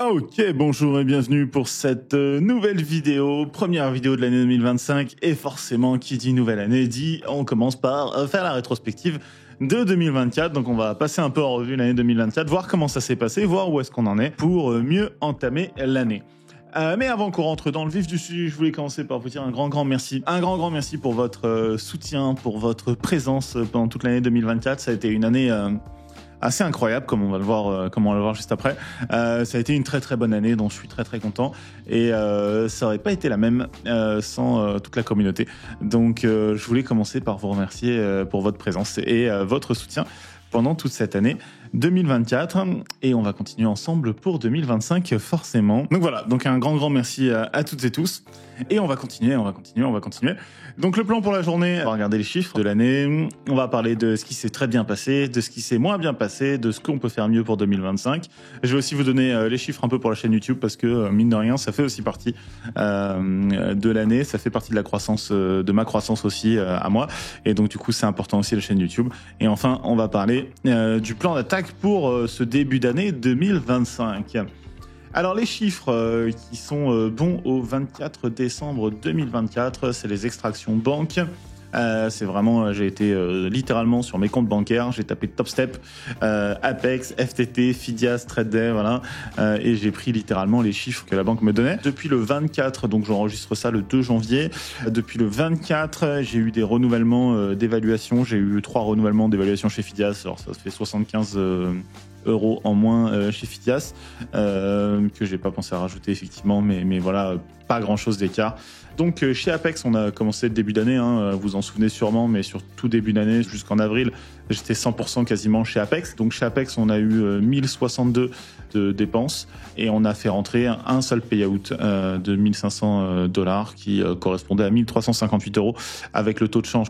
Ok, bonjour et bienvenue pour cette nouvelle vidéo, première vidéo de l'année 2025, et forcément qui dit nouvelle année dit on commence par faire la rétrospective de 2024, donc on va passer un peu en revue l'année 2024, voir comment ça s'est passé, voir où est-ce qu'on en est pour mieux entamer l'année. Mais avant qu'on rentre dans le vif du sujet, je voulais commencer par vous dire un grand merci. Un grand merci pour votre soutien, pour votre présence pendant toute l'année 2024. Ça a été une année assez incroyable, comme on va le voir juste après. Ça a été une très bonne année, dont je suis très content. Et ça aurait pas été la même sans toute la communauté. Donc je voulais commencer par vous remercier pour votre présence et votre soutien pendant toute cette année 2024, et on va continuer ensemble pour 2025 forcément. Donc voilà, donc un grand merci à toutes et tous, et on va continuer. Donc le plan pour la journée, on va regarder les chiffres de l'année, on va parler de ce qui s'est très bien passé, de ce qui s'est moins bien passé, de ce qu'on peut faire mieux pour 2025. Je vais aussi vous donner les chiffres un peu pour la chaîne YouTube, parce que mine de rien, ça fait aussi partie de l'année, ça fait partie de la croissance, de ma croissance aussi à moi, et donc du coup c'est important aussi la chaîne YouTube. Et enfin, on va parler du plan d'attaque pour ce début d'année 2025. Alors les chiffres qui sont bons au 24 décembre 2024, c'est les extractions banques. C'est vraiment, j'ai été littéralement sur mes comptes bancaires, j'ai tapé Topstep, Apex, FTT, Fidias, TradeDay, voilà, et j'ai pris littéralement les chiffres que la banque me donnait. Depuis le 24, donc j'enregistre ça le 2 janvier, depuis le 24, j'ai eu des renouvellements d'évaluation, j'ai eu 3 renouvellements d'évaluation chez Fidias, alors ça fait 75 euros en moins chez Fidias, que j'ai pas pensé à rajouter effectivement, mais voilà, pas grand chose d'écart. Donc chez Apex, on a commencé le début d'année, vous en souvenez sûrement, mais sur tout début d'année jusqu'en avril, j'étais 100% quasiment chez Apex. Donc chez Apex, on a eu 1062 de dépenses, et on a fait rentrer un seul payout de 1500 $ qui correspondait à 1358 euros avec le taux de change,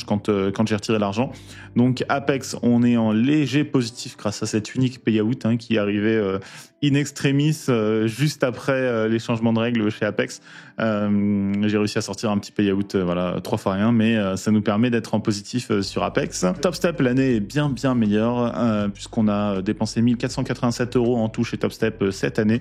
quand j'ai retiré l'argent. Donc Apex, on est en léger positif grâce à cet unique payout qui arrivait in extremis juste après les changements de règles chez Apex. J'ai réussi à sortir un petit payout, 3 fois rien, mais ça nous permet d'être en positif sur Apex. Topstep, l'année est bien meilleure, puisqu'on a dépensé 1487 euros en tout chez Topstep cette année,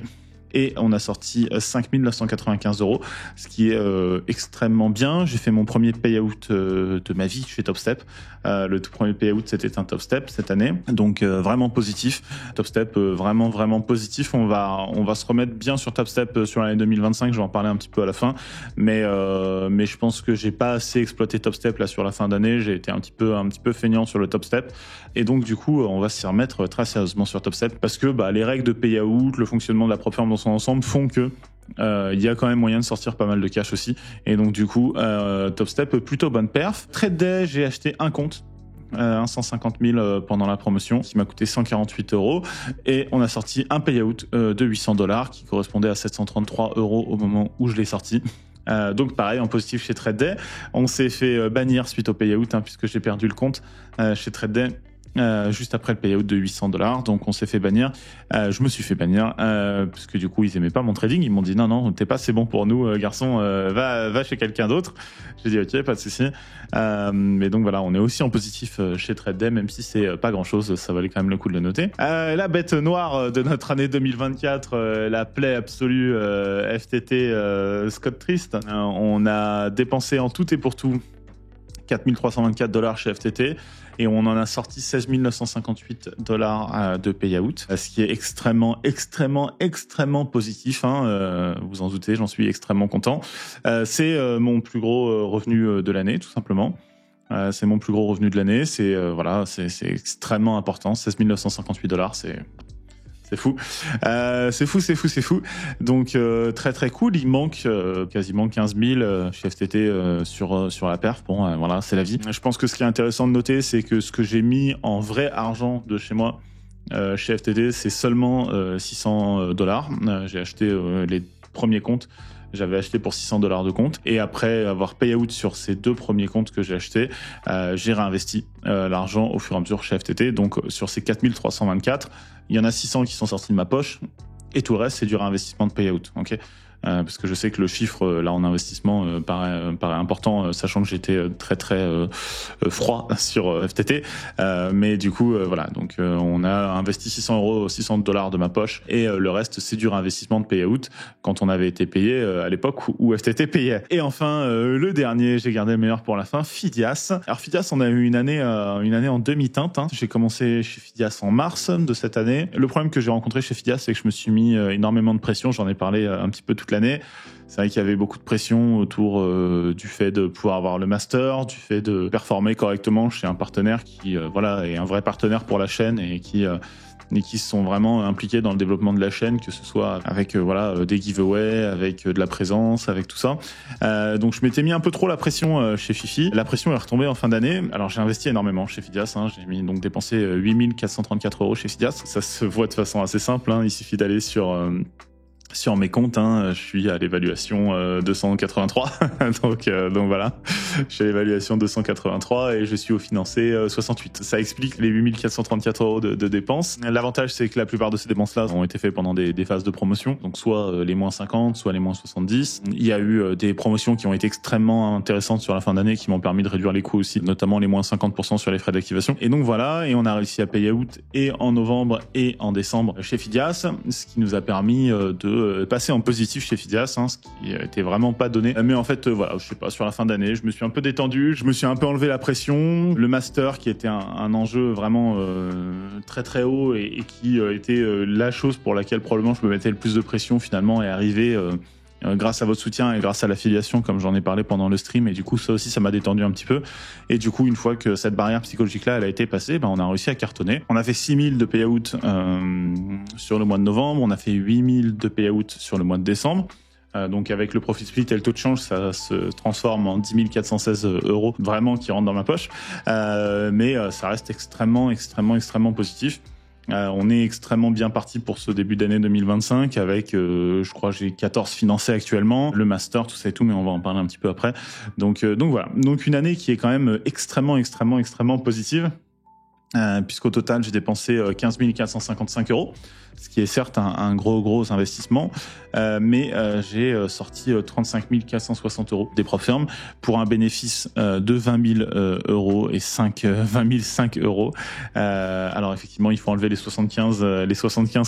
et on a sorti 5 995 euros, ce qui est extrêmement bien. J'ai fait mon premier payout de ma vie chez Topstep. Le tout premier payout, c'était un Topstep cette année, donc vraiment positif. Topstep, vraiment positif. On va se remettre bien sur Topstep sur l'année 2025. Je vais en parler un petit peu à la fin, mais je pense que j'ai pas assez exploité Topstep là sur la fin d'année. J'ai été un petit peu feignant sur le Topstep, et donc du coup, on va s'y remettre très sérieusement sur Topstep, parce que les règles de payout, le fonctionnement de la plateforme dans son ensemble font que il y a quand même moyen de sortir pas mal de cash aussi, et donc du coup Topstep, plutôt bonne perf. TradeDay, j'ai acheté un compte 150 000 pendant la promotion, qui m'a coûté 148 euros, et on a sorti un payout de 800 $ qui correspondait à 733 euros au moment où je l'ai sorti. Donc pareil, en positif chez TradeDay. On s'est fait bannir suite au payout, puisque j'ai perdu le compte chez TradeDay juste après le payout de 800 $, donc on s'est fait bannir. Je me suis fait bannir parce que du coup ils aimaient pas mon trading. Ils m'ont dit non, t'es pas assez bon pour nous, garçon, va chez quelqu'un d'autre. J'ai dit ok, pas de souci. Mais donc voilà, on est aussi en positif chez TradeDay, même si c'est pas grand chose, ça valait quand même le coup de le noter. La bête noire de notre année 2024, la plaie absolue, FTT, Scott Trist. On a dépensé en tout et pour tout 4 324 $ chez FTT, et on en a sorti 16 958 $ de payout, ce qui est extrêmement positif, vous en doutez, j'en suis extrêmement content. C'est mon plus gros revenu de l'année, tout simplement. C'est mon plus gros revenu de l'année, c'est extrêmement important. 16 958 $, c'est fou. C'est fou. Donc très cool. Il manque quasiment 15 000 chez FTT sur la perf. Bon, voilà, c'est la vie. Je pense que ce qui est intéressant de noter, c'est que ce que j'ai mis en vrai argent de chez moi chez FTT, c'est seulement 600 $. J'ai acheté les premiers comptes. J'avais acheté pour 600 $ de compte, et après avoir payout sur ces 2 premiers comptes que j'ai achetés, j'ai réinvesti l'argent au fur et à mesure chez FTT. Donc sur ces 4324, il y en a 600 qui sont sortis de ma poche, et tout le reste c'est du réinvestissement de payout. Okay, parce que je sais que le chiffre là en investissement paraît important, sachant que j'étais très froid sur FTT, mais du coup voilà, donc on a investi 600 $, de ma poche, et le reste c'est du réinvestissement de payout quand on avait été payé à l'époque où FTT payait. Et enfin le dernier, j'ai gardé le meilleur pour la fin, Fidias. Alors Fidias, on a eu une année en demi-teinte, hein. J'ai commencé chez Fidias en mars de cette année. Le problème que j'ai rencontré chez Fidias, c'est que je me suis mis énormément de pression, j'en ai parlé un petit peu toute l'année. C'est vrai qu'il y avait beaucoup de pression autour du fait de pouvoir avoir le master, du fait de performer correctement chez un partenaire qui voilà, est un vrai partenaire pour la chaîne et qui se sont vraiment impliqués dans le développement de la chaîne, que ce soit avec voilà, des giveaways, avec de la présence, avec tout ça. Donc je m'étais mis un peu trop la pression chez Fifi. La pression est retombée en fin d'année. Alors j'ai investi énormément chez Fidias, hein. J'ai donc dépensé 8 434 € chez Fidias. Ça se voit de façon assez simple, hein. Il suffit d'aller sur mes comptes, hein. Je suis à l'évaluation 283, donc voilà, je suis à l'évaluation 283 et je suis au financé 68. Ça explique les 8 434 € de dépenses. L'avantage, c'est que la plupart de ces dépenses-là ont été faites pendant des phases de promotion, donc soit les moins 50, soit les moins 70. Il y a eu des promotions qui ont été extrêmement intéressantes sur la fin d'année, qui m'ont permis de réduire les coûts aussi, notamment les moins 50% sur les frais d'activation. Et donc voilà, et on a réussi à payer out et en novembre et en décembre chez Fidias, ce qui nous a permis de passer en positif chez Fidias, hein, ce qui était vraiment pas donné. Mais en fait, voilà, je sais pas, sur la fin d'année, je me suis un peu détendu, je me suis un peu enlevé la pression. Le master, qui était un enjeu vraiment très haut et qui était la chose pour laquelle probablement je me mettais le plus de pression, finalement, est arrivé grâce à votre soutien et grâce à l'affiliation, comme j'en ai parlé pendant le stream. Et du coup, ça aussi, ça m'a détendu un petit peu. Et du coup, une fois que cette barrière psychologique-là, elle a été passée, on a réussi à cartonner. On a fait 6 000 de payout sur le mois de novembre. On a fait 8 000 de payout sur le mois de décembre. Donc avec le profit split et le taux de change, ça se transforme en 10 416 € vraiment qui rentrent dans ma poche. Mais ça reste extrêmement positif. On est extrêmement bien parti pour ce début d'année 2025 avec, je crois, j'ai 14 financés actuellement, le master, tout ça et tout, mais on va en parler un petit peu après. Donc voilà. Donc une année qui est quand même extrêmement positive, puisqu'au total, j'ai dépensé 15 455 €, ce qui est certes un gros investissement, mais j'ai sorti 35 460 € des prop firms pour un bénéfice de 20 000 € et 20 005 €. Alors effectivement, il faut enlever les 75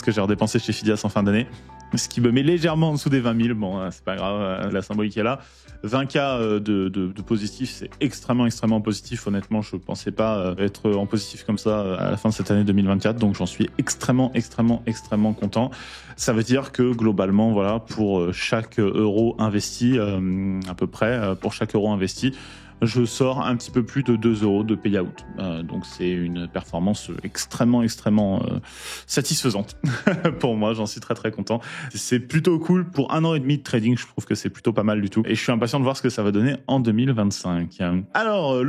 que j'ai redépensés chez Fidias en fin d'année, ce qui me met légèrement en dessous des 20 000. Bon, c'est pas grave, la symbolique est là. 20K de positif, c'est extrêmement positif. Honnêtement, je pensais pas être en positif comme ça à la fin de cette année 2024, donc j'en suis extrêmement content. Ça veut dire que globalement, voilà, pour chaque euro investi, à peu près, pour chaque euro investi, je sors un petit peu plus de 2 € de payout. Donc c'est une performance extrêmement satisfaisante pour moi, j'en suis très content. C'est plutôt cool pour 1 an et demi de trading, je trouve que c'est plutôt pas mal du tout. Et je suis impatient de voir ce que ça va donner en 2025. Alors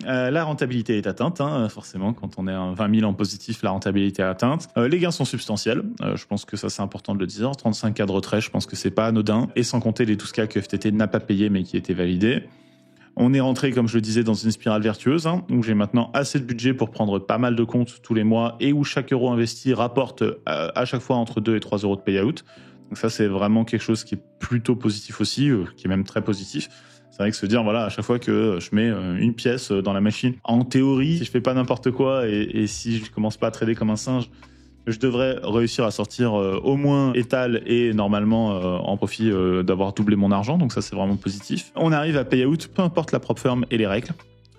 la rentabilité est atteinte, hein, forcément, quand on est à 20 000 en positif, la rentabilité est atteinte. Les gains sont substantiels, je pense que ça c'est important de le dire. 35K de retrait, je pense que c'est pas anodin. Et sans compter les 12K que FTT n'a pas payé mais qui étaient validés. On est rentré, comme je le disais, dans une spirale vertueuse, hein, où j'ai maintenant assez de budget pour prendre pas mal de comptes tous les mois et où chaque euro investi rapporte à chaque fois entre 2 et 3 € de payout. Donc ça, c'est vraiment quelque chose qui est plutôt positif aussi, qui est même très positif. C'est vrai que se dire, voilà, à chaque fois que je mets une pièce dans la machine, en théorie, si je fais pas n'importe quoi et si je commence pas à trader comme un singe, je devrais réussir à sortir au moins étal et normalement en profit d'avoir doublé mon argent. Donc ça, c'est vraiment positif. On arrive à payout, peu importe la prop firm et les règles.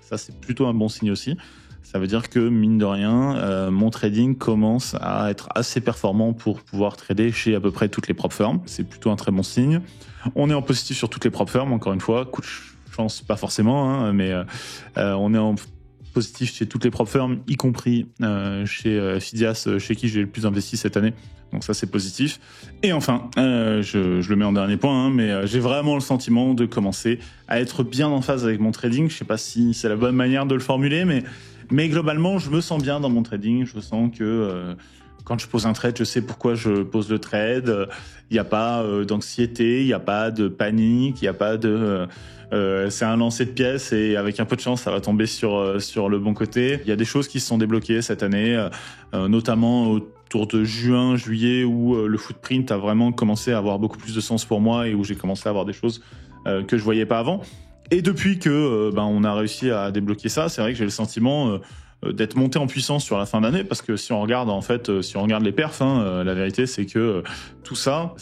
Ça, c'est plutôt un bon signe aussi. Ça veut dire que, mine de rien, mon trading commence à être assez performant pour pouvoir trader chez à peu près toutes les prop firms. C'est plutôt un très bon signe. On est en positif sur toutes les prop firms, encore une fois. Coup de chance, pas forcément, hein, mais on est en positif chez toutes les prop firms, y compris chez Fidias, chez qui j'ai le plus investi cette année. Donc ça, c'est positif. Et enfin, je le mets en dernier point, hein, mais j'ai vraiment le sentiment de commencer à être bien en phase avec mon trading. Je sais pas si c'est la bonne manière de le formuler, mais globalement, je me sens bien dans mon trading. Je sens que quand je pose un trade, je sais pourquoi je pose le trade. Il n'y a pas d'anxiété, il n'y a pas de panique, il n'y a pas de... c'est un lancer de pièces et avec un peu de chance, ça va tomber sur le bon côté. Il y a des choses qui se sont débloquées cette année, notamment autour de juin, juillet, où le footprint a vraiment commencé à avoir beaucoup plus de sens pour moi et où j'ai commencé à avoir des choses que je voyais pas avant. Et depuis que on a réussi à débloquer ça, c'est vrai que j'ai le sentiment d'être monté en puissance sur la fin d'année, parce que si on regarde si on regarde les perfs, la vérité c'est que tout ça,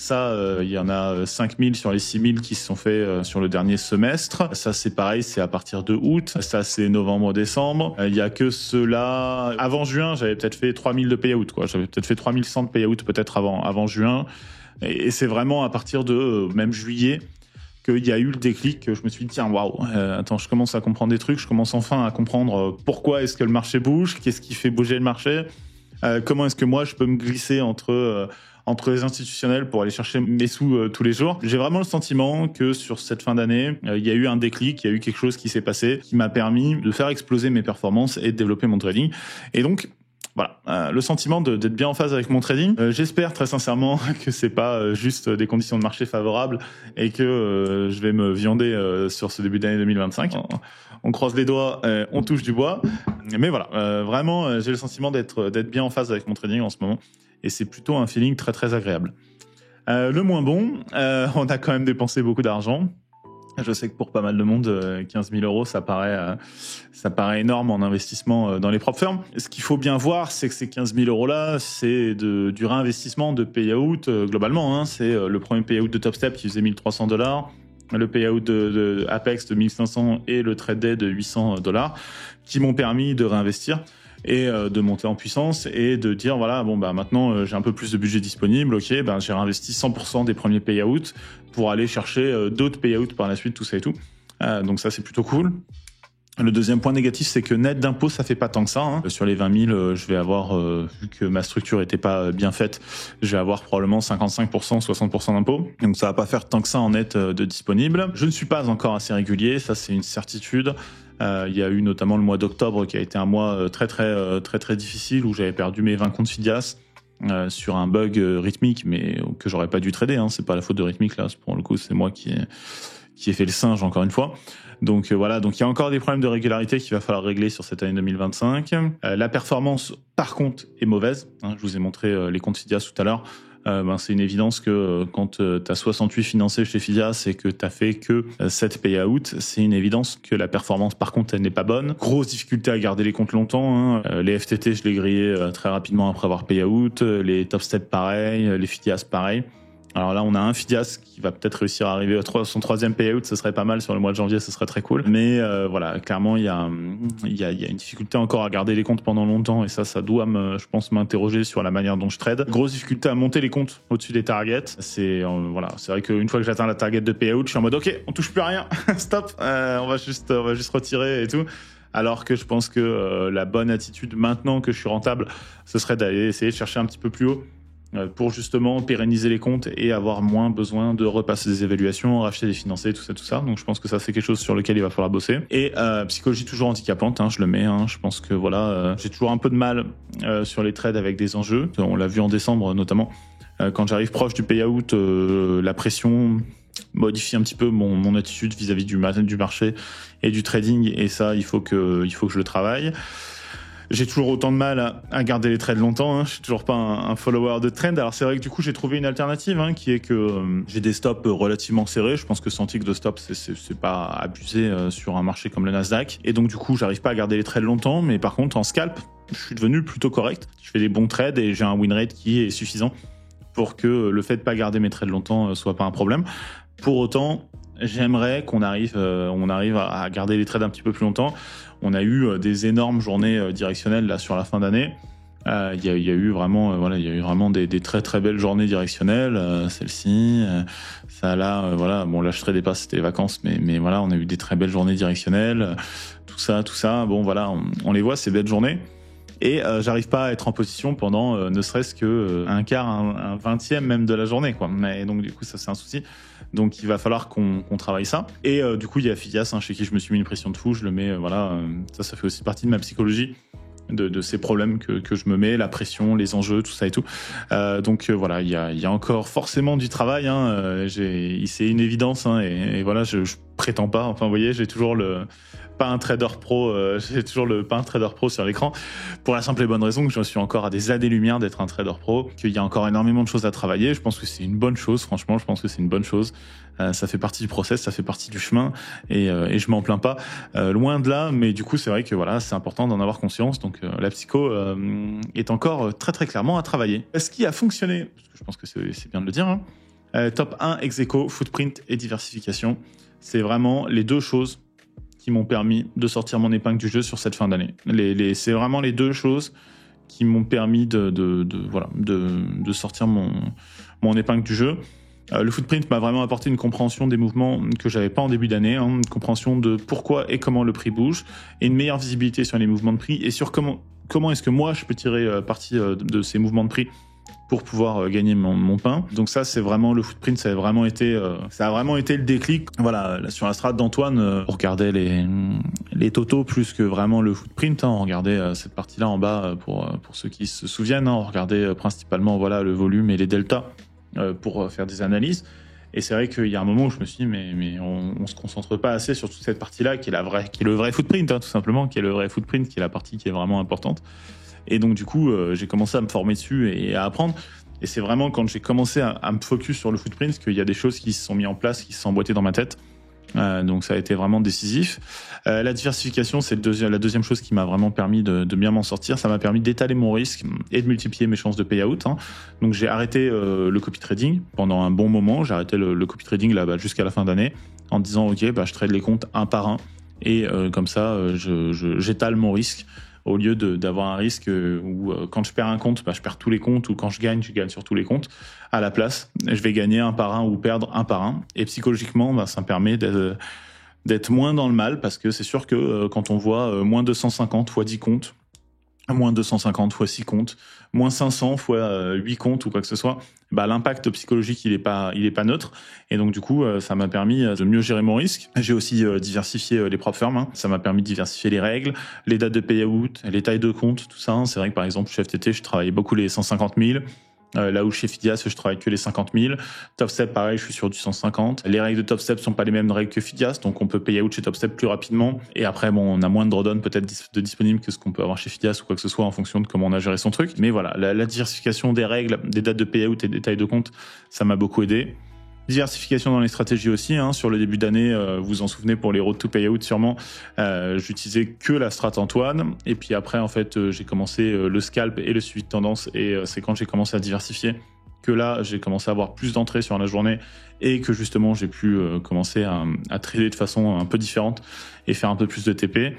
il y en a 5000 sur les 6000 qui se sont faits sur le dernier semestre. Ça c'est pareil, c'est à partir de août. Ça c'est novembre-décembre. Il y a que cela. Avant juin, j'avais peut-être fait 3000 de payout, quoi. J'avais peut-être fait 3100 de payout peut-être avant juin. Et c'est vraiment à partir de même juillet qu'il y a eu le déclic, que je me suis dit, tiens, waouh, attends, je commence à comprendre des trucs, je commence enfin à comprendre pourquoi est-ce que le marché bouge, qu'est-ce qui fait bouger le marché, comment est-ce que moi je peux me glisser entre les institutionnels pour aller chercher mes sous tous les jours. J'ai vraiment le sentiment que sur cette fin d'année, il y a eu un déclic, il y a eu quelque chose qui s'est passé, qui m'a permis de faire exploser mes performances et de développer mon trading. Et donc, voilà, le sentiment d'être bien en phase avec mon trading. J'espère très sincèrement que c'est pas juste des conditions de marché favorables et que je vais me viander sur ce début d'année 2025. On croise les doigts, on touche du bois. Mais voilà, vraiment, j'ai le sentiment d'être bien en phase avec mon trading en ce moment. Et c'est plutôt un feeling très très agréable. Le moins bon, on a quand même dépensé beaucoup d'argent. Je sais que pour pas mal de monde, 15 000 euros, ça paraît énorme en investissement dans les propres firmes. Ce qu'il faut bien voir, c'est que ces 15 000 euros-là, c'est du réinvestissement de payout globalement. C'est le premier payout de TopStep qui faisait $1 300, le payout de Apex de 1500 et le Trade Day de $800 qui m'ont permis de réinvestir et de monter en puissance et de dire voilà, bon bah maintenant j'ai un peu plus de budget disponible, ok, j'ai réinvesti 100% des premiers payouts pour aller chercher d'autres payouts par la suite, tout ça et tout. Donc ça c'est plutôt cool. Le deuxième point négatif, c'est que net d'impôts, ça fait pas tant que ça. Sur les 20 000, je vais avoir, vu que ma structure était pas bien faite, je vais avoir probablement 55%, 60% d'impôts. Donc ça va pas faire tant que ça en net de disponible. Je ne suis pas encore assez régulier, ça c'est une certitude. Il y a eu notamment le mois d'octobre qui a été un mois très difficile où j'avais perdu mes 20 comptes Fidias sur un bug rythmique, mais que j'aurais pas dû trader. C'est pas la faute de rythmique là, pour le coup c'est moi qui ai fait le singe encore une fois. Donc voilà, donc il y a encore des problèmes de régularité qu'il va falloir régler sur cette année 2025. La performance par contre est mauvaise. Je vous ai montré les comptes Fidias tout à l'heure. C'est une évidence que quand tu as 68 financés chez Fidias et que tu as fait que 7 payouts, c'est une évidence que la performance par contre elle n'est pas bonne. Grosse difficulté à garder les comptes longtemps. Les FTT je les grillais très rapidement après avoir payout, les TopStep pareil, les Fidias pareil. Alors là, on a un Fidias qui va peut-être réussir à arriver à son 3e payout, ce serait pas mal sur le mois de janvier, ce serait très cool. Mais voilà, clairement, il y a une difficulté encore à garder les comptes pendant longtemps et ça doit je pense, m'interroger sur la manière dont je trade. Grosse difficulté à monter les comptes au-dessus des targets. C'est vrai qu'une fois que j'atteins la target de payout, je suis en mode ok, on touche plus à rien, stop, on va juste retirer et tout. Alors que je pense que la bonne attitude maintenant que je suis rentable, ce serait d'aller essayer de chercher un petit peu plus haut pour justement pérenniser les comptes et avoir moins besoin de repasser des évaluations, racheter des financés, tout ça. Donc je pense que ça c'est quelque chose sur lequel il va falloir bosser. Et psychologie toujours handicapante, je le mets. Je pense que voilà, j'ai toujours un peu de mal sur les trades avec des enjeux. On l'a vu en décembre notamment. Quand j'arrive proche du payout, la pression modifie un petit peu mon attitude vis-à-vis du marché et du trading. Et ça, il faut que je le travaille. J'ai toujours autant de mal à garder les trades longtemps. Je suis toujours pas un follower de trend. Alors c'est vrai que du coup j'ai trouvé une alternative qui est que j'ai des stops relativement serrés. Je pense que 100 ticks de stop c'est pas abusé sur un marché comme le Nasdaq. Et donc du coup j'arrive pas à garder les trades longtemps. Mais par contre en scalp, je suis devenu plutôt correct. Je fais des bons trades et j'ai un win rate qui est suffisant pour que le fait de pas garder mes trades longtemps soit pas un problème. Pour autant, j'aimerais qu'on arrive à garder les trades un petit peu plus longtemps. On a eu des énormes journées directionnelles là sur la fin d'année. Il y a eu vraiment des très très belles journées directionnelles. Celle-ci, ça là, voilà. Bon là je tradais pas, c'était les vacances, mais voilà, on a eu des très belles journées directionnelles. Tout ça. Bon voilà, on les voit ces belles journées. Et j'arrive pas à être en position pendant ne serait-ce que un quart, un 20e même de la journée, quoi. Et donc du coup ça c'est un souci. Donc il va falloir qu'on travaille ça. Et du coup il y a Fidias chez qui je me suis mis une pression de fou. Je le mets, ça fait aussi partie de ma psychologie, de ces problèmes que je me mets, la pression, les enjeux, tout ça et tout. Donc voilà, il y a encore forcément du travail. C'est une évidence et voilà, je prétends pas. Enfin vous voyez, j'ai toujours pas un trader pro, j'ai toujours le pas un trader pro sur l'écran, pour la simple et bonne raison que je suis encore à des années-lumière d'être un trader pro, qu'il y a encore énormément de choses à travailler. Je pense que c'est une bonne chose, franchement, je pense que c'est une bonne chose. Ça fait partie du process, ça fait partie du chemin, et je m'en plains pas, loin de là. Mais du coup, c'est vrai que voilà, c'est important d'en avoir conscience. Donc la psycho est encore très très clairement à travailler. Ce qui a fonctionné, parce que je pense que c'est bien de le dire, hein, top 1, ex-aequo, footprint et diversification. C'est vraiment les deux choses qui m'ont permis de sortir mon épingle du jeu sur cette fin d'année. C'est vraiment les deux choses qui m'ont permis de sortir mon épingle du jeu. Le footprint m'a vraiment apporté une compréhension des mouvements que j'avais pas en début d'année, hein, une compréhension de pourquoi et comment le prix bouge, et une meilleure visibilité sur les mouvements de prix et sur comment est-ce que moi je peux tirer parti de ces mouvements de prix pour pouvoir gagner mon pain. Donc ça, c'est vraiment le footprint, ça a vraiment été le déclic. Voilà, là, sur la strat d'Antoine, on regardait les totaux plus que vraiment le footprint, hein. On regardait cette partie-là en bas pour ceux qui se souviennent, hein. On regardait principalement voilà le volume et les deltas pour faire des analyses. Et c'est vrai qu'il y a un moment où je me suis dit, mais on se concentre pas assez sur toute cette partie-là qui est le vrai footprint, hein, tout simplement, qui est le vrai footprint, qui est la partie qui est vraiment importante. Et donc, du coup, j'ai commencé à me former dessus et à apprendre. Et c'est vraiment quand j'ai commencé à me focus sur le footprint qu'il y a des choses qui se sont mises en place, qui se sont emboîtées dans ma tête. Donc, ça a été vraiment décisif. La diversification, c'est la deuxième chose qui m'a vraiment permis de bien m'en sortir. Ça m'a permis d'étaler mon risque et de multiplier mes chances de payout, hein. Donc, j'ai arrêté le copy trading pendant un bon moment. J'ai arrêté le copy trading là, jusqu'à la fin d'année en me disant, OK, je trade les comptes un par un. Et comme ça, j'étale mon risque. Au lieu d'avoir un risque où quand je perds un compte, je perds tous les comptes, ou quand je gagne sur tous les comptes. À la place, je vais gagner un par un ou perdre un par un. Et psychologiquement, ça me permet d'être moins dans le mal, parce que c'est sûr que quand on voit moins 250 fois 10 comptes, moins 250 fois 6 comptes, moins 500 fois 8 comptes ou quoi que ce soit, l'impact psychologique, il est pas neutre. Et donc, du coup, ça m'a permis de mieux gérer mon risque. J'ai aussi diversifié les prop firms, hein. Ça m'a permis de diversifier les règles, les dates de payout, les tailles de compte, tout ça, hein. C'est vrai que, par exemple, chez FTT, je travaillais beaucoup les 150 000. Là où chez Fidias, je travaille que les 50 000. TopStep, pareil, je suis sur du 150. Les règles de TopStep sont pas les mêmes règles que Fidias, donc on peut payer out chez TopStep plus rapidement. Et après, on a moins de drawdown peut-être de disponible que ce qu'on peut avoir chez Fidias ou quoi que ce soit en fonction de comment on a géré son truc. Mais voilà, la diversification des règles, des dates de payout et des tailles de compte, ça m'a beaucoup aidé. Diversification dans les stratégies aussi, hein. Sur le début d'année, vous vous en souvenez, pour les road to payout sûrement, j'utilisais que la strat Antoine. Et puis après, en fait, j'ai commencé le scalp et le suivi de tendance. Et c'est quand j'ai commencé à diversifier que là, j'ai commencé à avoir plus d'entrées sur la journée et que justement, j'ai pu commencer à trader de façon un peu différente et faire un peu plus de TP.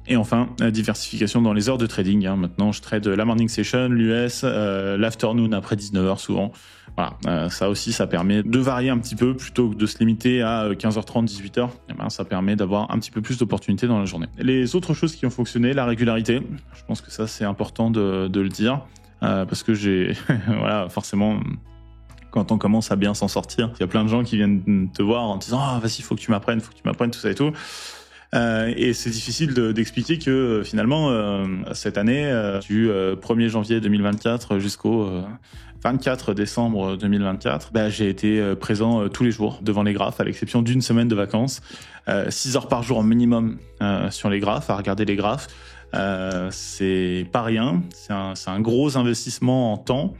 Et enfin, la diversification dans les heures de trading, hein. Maintenant, je trade la morning session, l'US, l'afternoon après 19h souvent. Voilà, ça aussi, ça permet de varier un petit peu plutôt que de se limiter à 15h30, 18h. Ça permet d'avoir un petit peu plus d'opportunités dans la journée. Les autres choses qui ont fonctionné, la régularité. Je pense que ça, c'est important de le dire, parce que voilà, forcément, quand on commence à bien s'en sortir, il y a plein de gens qui viennent te voir en te disant « Ah, vas-y, faut que tu m'apprennes, tout ça et tout ». Et c'est difficile d'expliquer que finalement, cette année, du 1er janvier 2024 jusqu'au 24 décembre 2024, j'ai été présent tous les jours devant les graphes, à l'exception d'une semaine de vacances. 6 heures par jour minimum sur les graphes, à regarder les graphes. C'est pas rien, c'est un gros investissement en temps.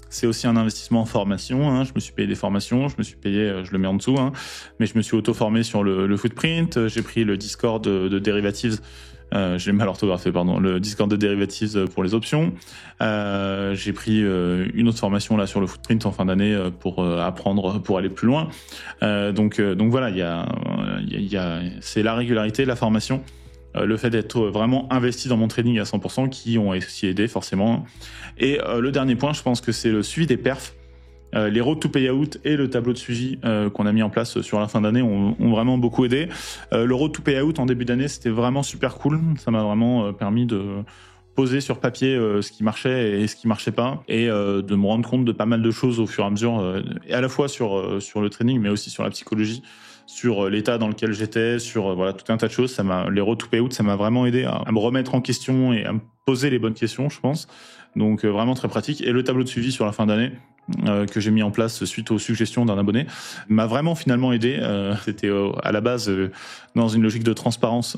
C'est aussi un investissement en formation, hein. Je me suis payé des formations, je le mets en dessous, hein. Mais je me suis auto-formé sur le footprint. J'ai pris le Discord de Derivatives, j'ai mal orthographié, pardon, le Discord de Derivatives pour les options. J'ai pris une autre formation là sur le footprint en fin d'année pour apprendre, pour aller plus loin. Donc voilà, c'est la régularité, la formation. Le fait d'être vraiment investi dans mon trading à 100% qui ont aussi aidé forcément. Et le dernier point, je pense que c'est le suivi des perfs. Les road to payout et le tableau de suivi qu'on a mis en place sur la fin d'année ont vraiment beaucoup aidé. Le road to payout en début d'année, c'était vraiment super cool. Ça m'a vraiment permis de poser sur papier ce qui marchait et ce qui marchait pas, et de me rendre compte de pas mal de choses au fur et à mesure, et à la fois sur le trading, mais aussi sur la psychologie, sur l'état dans lequel j'étais, sur voilà, tout un tas de choses. Les road to payout, ça m'a vraiment aidé à me remettre en question et à me poser les bonnes questions, je pense. Donc vraiment très pratique. Et le tableau de suivi sur la fin d'année, que j'ai mis en place suite aux suggestions d'un abonné m'a vraiment finalement aidé. C'était à la base dans une logique de transparence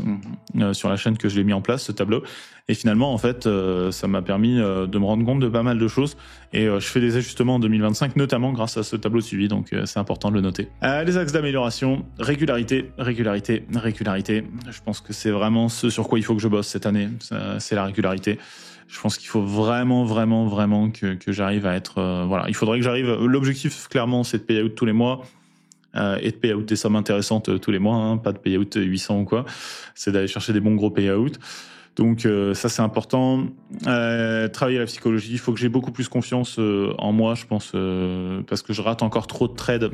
sur la chaîne que je l'ai mis en place, ce tableau. Et finalement, en fait, ça m'a permis de me rendre compte de pas mal de choses. Et je fais des ajustements en 2025, notamment grâce à ce tableau de suivi, donc c'est important de le noter. Les axes d'amélioration, régularité. Je pense que c'est vraiment ce sur quoi il faut que je bosse cette année, c'est la régularité. Je pense qu'il faut vraiment que j'arrive à être... voilà, il faudrait que j'arrive... L'objectif, clairement, c'est de payer out tous les mois et de payer out des sommes intéressantes tous les mois, hein, pas de payer out 800 ou quoi. C'est d'aller chercher des bons gros payout. Donc ça, c'est important. Travailler la psychologie. Il faut que j'ai beaucoup plus confiance en moi, je pense, parce que je rate encore trop de trades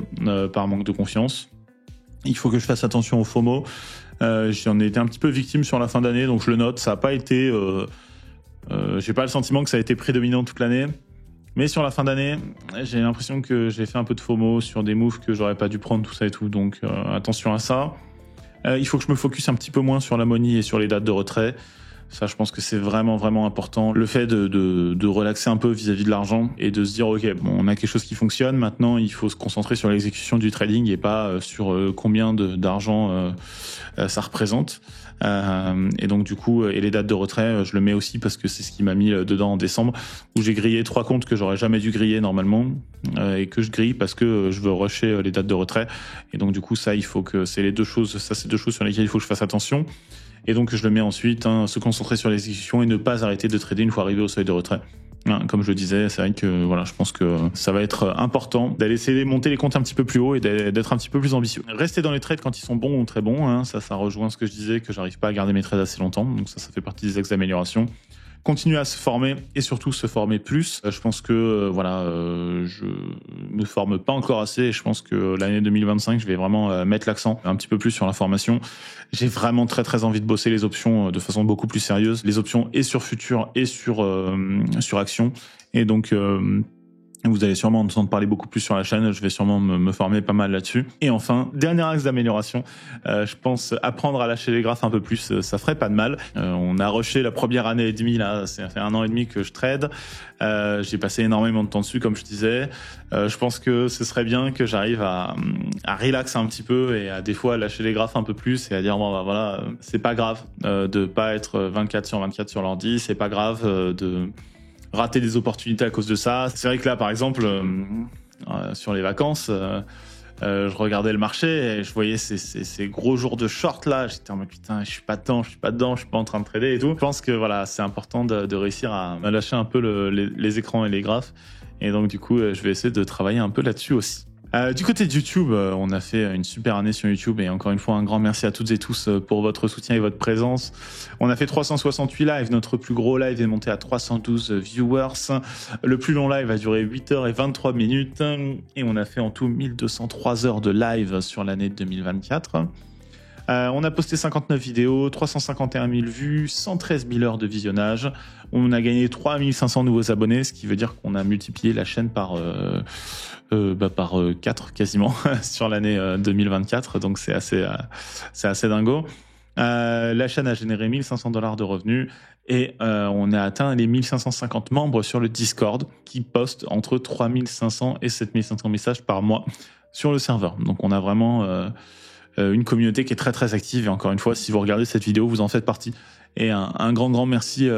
par manque de confiance. Il faut que je fasse attention au FOMO. J'en ai été un petit peu victime sur la fin d'année, donc je le note. Ça n'a pas été... j'ai pas le sentiment que ça a été prédominant toute l'année, mais sur la fin d'année, j'ai l'impression que j'ai fait un peu de FOMO sur des moves que j'aurais pas dû prendre, tout ça et tout, donc attention à ça. Il faut que je me focus un petit peu moins sur la money et sur les dates de retrait. Ça, je pense que c'est vraiment important. Le fait de relaxer un peu vis-à-vis de l'argent et de se dire, ok, bon, on a quelque chose qui fonctionne, maintenant il faut se concentrer sur l'exécution du trading et pas sur combien d'argent ça représente. Et donc du coup, et les dates de retrait, je le mets aussi parce que c'est ce qui m'a mis dedans en décembre, où j'ai grillé 3 comptes que j'aurais jamais dû griller normalement, et que je grille parce que je veux rusher les dates de retrait. Et donc du coup, ça, il faut que c'est deux choses sur lesquelles il faut que je fasse attention. Et donc je le mets ensuite, se concentrer sur l'exécution et ne pas arrêter de trader une fois arrivé au seuil de retrait. Comme je le disais, c'est vrai que voilà, je pense que ça va être important d'aller essayer de monter les comptes un petit peu plus haut et d'être un petit peu plus ambitieux. Rester dans les trades quand ils sont bons ou très bons, ça rejoint ce que je disais, que j'arrive pas à garder mes trades assez longtemps, donc ça fait partie des axes d'amélioration. Continuer à se former et surtout se former plus. Je pense que je me forme pas encore assez et je pense que l'année 2025, je vais vraiment mettre l'accent un petit peu plus sur la formation. J'ai vraiment très envie de bosser les options de façon beaucoup plus sérieuse. Les options et sur futur et sur action. Et donc vous allez sûrement entendre parler beaucoup plus sur la chaîne, je vais sûrement me former pas mal là-dessus. Et enfin, dernier axe d'amélioration, je pense apprendre à lâcher les graphes un peu plus, ça ferait pas de mal. On a rushé la première année et demie, là, ça fait 1 an et demi que je trade. J'ai passé énormément de temps dessus, comme je disais. Je pense que ce serait bien que j'arrive à relaxer un petit peu et à des fois lâcher les graphes un peu plus et à dire, bon, bah voilà, c'est pas grave de pas être 24 sur 24 sur l'ordi, c'est pas grave de rater des opportunités à cause de ça. C'est vrai que là, par exemple, sur les vacances, je regardais le marché et je voyais ces gros jours de short là. J'étais en mode putain, je suis pas dedans, je suis pas en train de trader et tout. Je pense que voilà, c'est important de réussir à lâcher un peu les écrans et les graphes. Et donc du coup, je vais essayer de travailler un peu là-dessus aussi. Du côté de YouTube, on a fait une super année sur YouTube et encore une fois un grand merci à toutes et tous pour votre soutien et votre présence. On a fait 368 lives, notre plus gros live est monté à 312 viewers. Le plus long live a duré 8h23 et on a fait en tout 1203 heures de live sur l'année 2024. On a posté 59 vidéos, 351 000 vues, 113 000 heures de visionnage. On a gagné 3500 nouveaux abonnés, ce qui veut dire qu'on a multiplié la chaîne par 4 quasiment sur l'année 2024. Donc c'est assez dingo. La chaîne a généré $1 500 de revenus et on a atteint les 1550 membres sur le Discord qui postent entre 3500 et 7500 messages par mois sur le serveur. Donc on a vraiment une communauté qui est très active et encore une fois, si vous regardez cette vidéo, vous en faites partie. Et un grand merci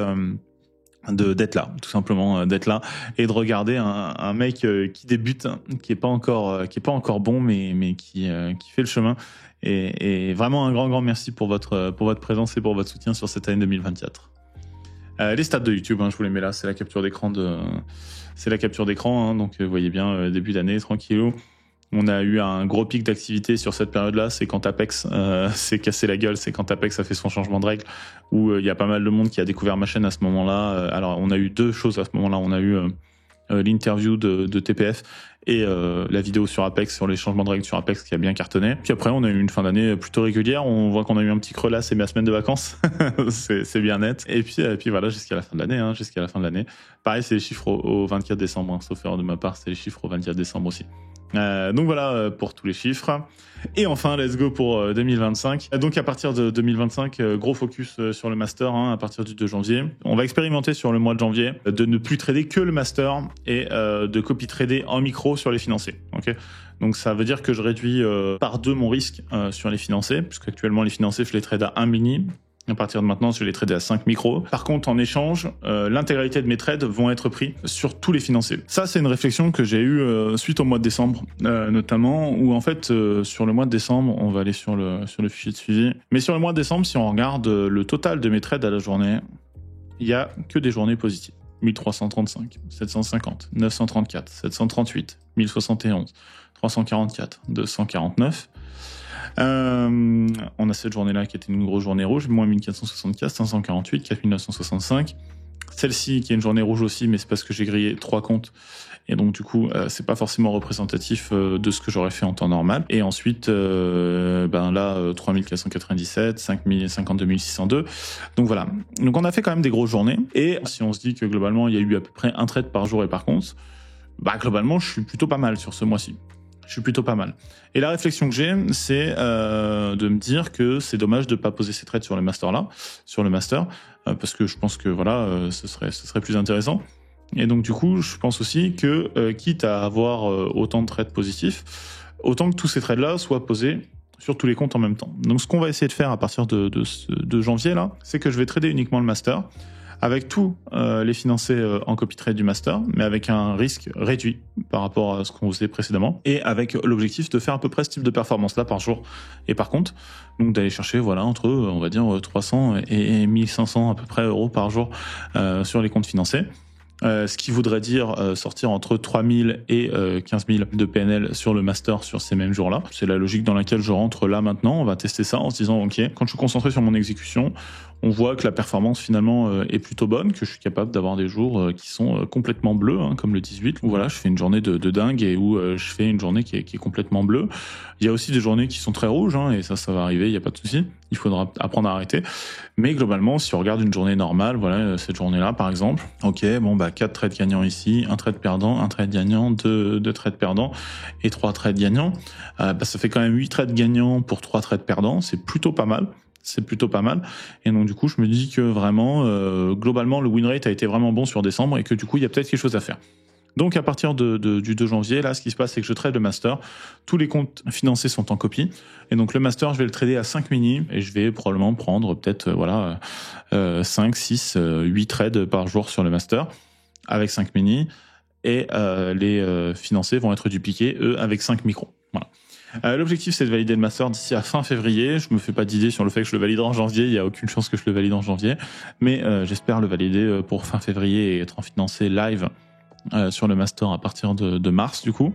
d'être là, tout simplement d'être là et de regarder un mec qui débute, qui est pas encore bon, mais qui fait le chemin. Et vraiment un grand merci pour votre présence et pour votre soutien sur cette année 2024. Les stats de YouTube, je vous les mets là, c'est la capture d'écran donc vous voyez bien début d'année tranquillou. On a eu un gros pic d'activité sur cette période-là, c'est quand Apex s'est cassé la gueule, c'est quand Apex a fait son changement de règle, où il y a pas mal de monde qui a découvert ma chaîne à ce moment-là. Alors on a eu 2 choses à ce moment-là, on a eu l'interview de TPF et la vidéo sur Apex, sur les changements de règles sur Apex qui a bien cartonné. Puis après on a eu une fin d'année plutôt régulière, on voit qu'on a eu un petit creux là, c'est ma semaine de vacances, c'est bien net. Et puis voilà, jusqu'à la fin de l'année, Pareil, c'est les chiffres au 24 décembre, sauf erreur de ma part, c'est les chiffres au 24 décembre aussi. Donc voilà pour tous les chiffres. Et enfin, let's go pour 2025. Donc à partir de 2025, gros focus sur le master à partir du 2 janvier. On va expérimenter sur le mois de janvier de ne plus trader que le master et de copy trader en micro sur les financés. Okay, donc ça veut dire que je réduis par 2 mon risque sur les financés, puisque actuellement les financés je les trade à 1 mini. À partir de maintenant, je vais les trader à 5 micros. Par contre, en échange, l'intégralité de mes trades vont être pris sur tous les financés. Ça, c'est une réflexion que j'ai eue suite au mois de décembre, notamment, où en fait, sur le mois de décembre, on va aller sur le fichier de suivi. Mais sur le mois de décembre, si on regarde le total de mes trades à la journée, il y a que des journées positives. 1335, 750, 934, 738, 1071, 344, 249. On a cette journée-là qui était une grosse journée rouge, moins 1464, 548, 4965. Celle-ci qui est une journée rouge aussi, mais c'est parce que j'ai grillé 3 comptes. Et donc du coup, c'est pas forcément représentatif de ce que j'aurais fait en temps normal. Et ensuite, 3497, 52 602. Donc voilà. Donc on a fait quand même des grosses journées. Et si on se dit que globalement, il y a eu à peu près un trade par jour et par compte, globalement, je suis plutôt pas mal sur ce mois-ci. Je suis plutôt pas mal. Et la réflexion que j'ai, c'est de me dire que c'est dommage de pas poser ces trades sur le master, parce que je pense que voilà, ce serait plus intéressant. Et donc du coup, je pense aussi que quitte à avoir autant de trades positifs, autant que tous ces trades-là soient posés sur tous les comptes en même temps. Donc ce qu'on va essayer de faire à partir de janvier là, c'est que je vais trader uniquement le master, avec tous les financés en copy trade du master, mais avec un risque réduit par rapport à ce qu'on faisait précédemment, et avec l'objectif de faire à peu près ce type de performance-là par jour et par compte, donc d'aller chercher entre, on va dire, 300 et 1500 à peu près euros par jour sur les comptes financés. Ce qui voudrait dire sortir entre 3000 et 15 000 de PNL sur le master sur ces mêmes jours-là. C'est la logique dans laquelle je rentre là maintenant. On va tester ça en se disant, ok, quand je suis concentré sur mon exécution, on voit que la performance finalement est plutôt bonne, que je suis capable d'avoir des jours qui sont complètement bleus, comme le 18, où voilà, je fais une journée de dingue et où je fais une journée qui est complètement bleue. Il y a aussi des journées qui sont très rouges, et ça va arriver, il n'y a pas de souci. Il faudra apprendre à arrêter. Mais globalement, si on regarde une journée normale, voilà, cette journée-là, par exemple, 4 trades gagnants ici, un trade perdant, un trade gagnant, 2 trades perdants et 3 trades gagnants. Ça fait quand même 8 trades gagnants pour 3 trades perdants. C'est plutôt pas mal. Et donc, du coup, je me dis que vraiment, globalement, le win rate a été vraiment bon sur décembre et que du coup, il y a peut-être quelque chose à faire. Donc, à partir du 2 janvier, là, ce qui se passe, c'est que je trade le master. Tous les comptes financés sont en copie. Et donc, le master, je vais le trader à 5 mini et je vais probablement prendre peut-être, 5, 6, 8 trades par jour sur le master avec 5 mini. Et les financés vont être dupliqués, eux, avec 5 micros. Voilà. L'objectif, c'est de valider le master d'ici à fin février. Je me fais pas d'idée sur le fait que je le valide en janvier. Il y a aucune chance que je le valide en janvier. Mais j'espère le valider pour fin février et être en financé live sur le master à partir de mars du coup.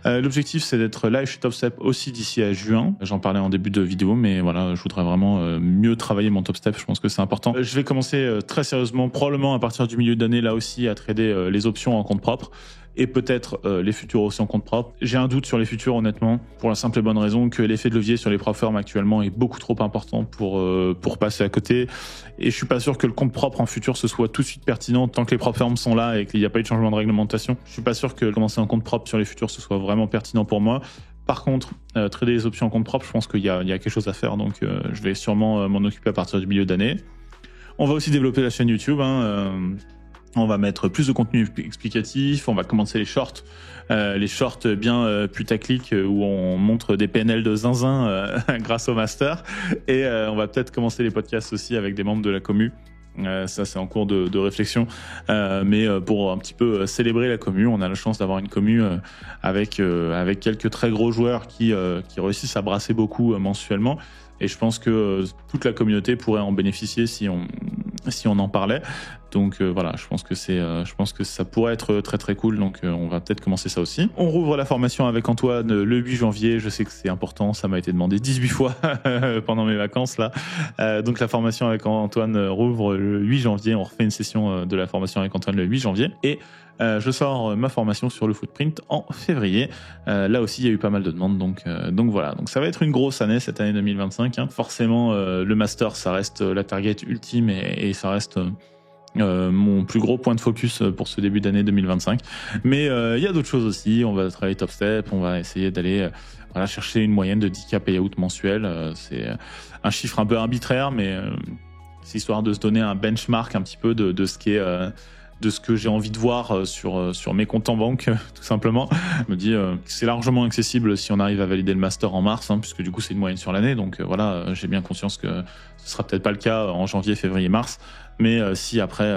L'objectif c'est d'être live chez TopStep aussi d'ici à juin. J'en parlais en début de vidéo, mais voilà, je voudrais vraiment mieux travailler mon TopStep, je pense que c'est important. Je vais commencer très sérieusement, probablement à partir du milieu d'année là aussi, à trader les options en compte propre. Et peut-être les futurs aussi en compte propre. J'ai un doute sur les futurs honnêtement, pour la simple et bonne raison que l'effet de levier sur les prop firms actuellement est beaucoup trop important pour passer à côté. Et je suis pas sûr que le compte propre en futur ce soit tout de suite pertinent tant que les prop firms sont là et qu'il n'y a pas eu de changement de réglementation. Je suis pas sûr que commencer en compte propre sur les futurs ce soit vraiment pertinent pour moi. Par contre, trader les options en compte propre, je pense qu'il y a quelque chose à faire, donc je vais sûrement m'en occuper à partir du milieu d'année. On va aussi développer la chaîne YouTube. On va mettre plus de contenu explicatif, on va commencer les shorts bien putaclic où on montre des PNL de zinzin grâce au master. Et on va peut-être commencer les podcasts aussi avec des membres de la commu. Ça c'est en cours de réflexion, mais pour un petit peu célébrer la commu, on a la chance d'avoir une commu avec quelques très gros joueurs qui réussissent à brasser beaucoup mensuellement. Et je pense que toute la communauté pourrait en bénéficier si on en parlait. Donc voilà, je pense que ça pourrait être très très cool. Donc on va peut-être commencer ça aussi. On rouvre la formation avec Antoine le 8 janvier. Je sais que c'est important, ça m'a été demandé 18 fois pendant mes vacances là. Donc la formation avec Antoine rouvre le 8 janvier. On refait une session de la formation avec Antoine le 8 janvier. Et je sors ma formation sur le footprint en février. Là aussi, il y a eu pas mal de demandes, donc voilà. Donc ça va être une grosse année cette année 2025. Forcément, le master, ça reste la target ultime et ça reste mon plus gros point de focus pour ce début d'année 2025. Mais il y a d'autres choses aussi. On va travailler top step, on va essayer d'aller voilà, chercher une moyenne de 10K payout mensuel. C'est un chiffre un peu arbitraire, mais c'est histoire de se donner un benchmark un petit peu de ce qui est de ce que j'ai envie de voir sur mes comptes en banque, tout simplement. Je me dis que c'est largement accessible si on arrive à valider le master en mars, hein, puisque du coup c'est une moyenne sur l'année. Donc voilà, j'ai bien conscience que ce sera peut-être pas le cas en janvier, février, mars. Mais si après,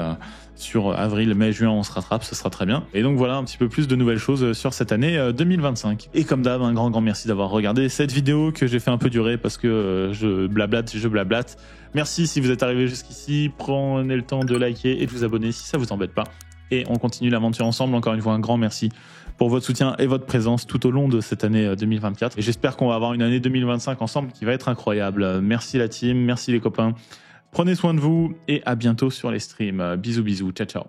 sur avril, mai, juin, on se rattrape, ce sera très bien. Et donc voilà un petit peu plus de nouvelles choses sur cette année 2025. Et comme d'hab, un grand merci d'avoir regardé cette vidéo que j'ai fait un peu durer parce que je blablate. Merci si vous êtes arrivé jusqu'ici, prenez le temps de liker et de vous abonner si ça vous embête pas. Et on continue l'aventure ensemble. Encore une fois, un grand merci pour votre soutien et votre présence tout au long de cette année 2024. Et j'espère qu'on va avoir une année 2025 ensemble qui va être incroyable. Merci la team, merci les copains. Prenez soin de vous et à bientôt sur les streams. Bisous, ciao.